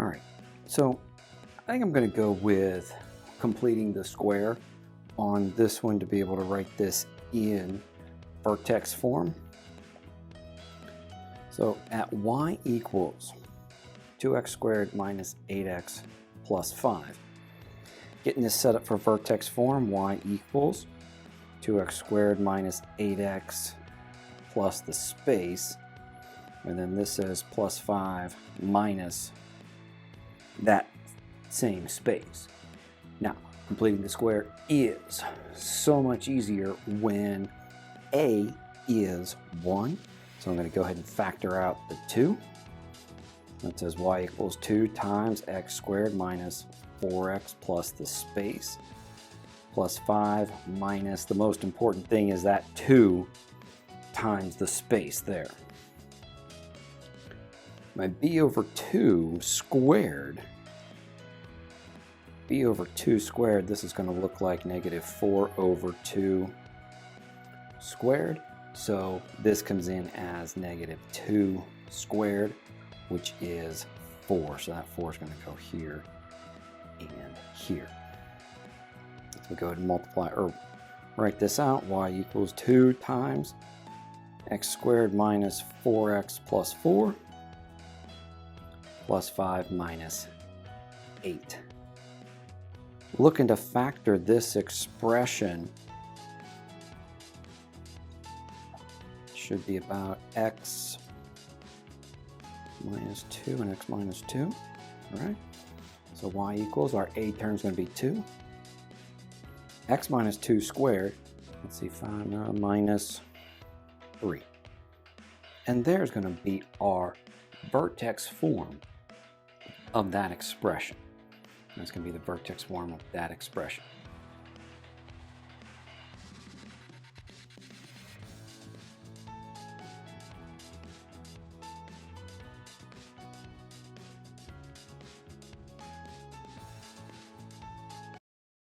All right, so I think I'm going to go with completing the square on this one to be able to write this in vertex form. So at y equals 2x squared minus 8x plus 5. Getting this set up for vertex form, y equals 2x squared minus 8x plus the space, and then this says plus 5 minus that same space. Now, completing the square is so much easier when a is 1. So I'm going to go ahead and factor out the 2. That says y equals 2 times x squared minus 4x plus the space plus 5 minus, the most important thing is that 2 times the space there. My b over 2 squared, this is going to look like negative 4 over 2 squared. So this comes in as negative 2 squared, which is 4. So that 4 is going to go here and here. We go ahead and multiply or write this out. Y equals 2 times x squared minus 4x plus 4 plus 5 minus 8. Looking to factor this expression, should be about x minus 2 and x minus 2. All right. So y equals, our a term is going to be 2. X minus 2 squared, let's see, 5 now, minus 3. And there's going to be our vertex form of that expression. That's going to be the vertex form of that expression.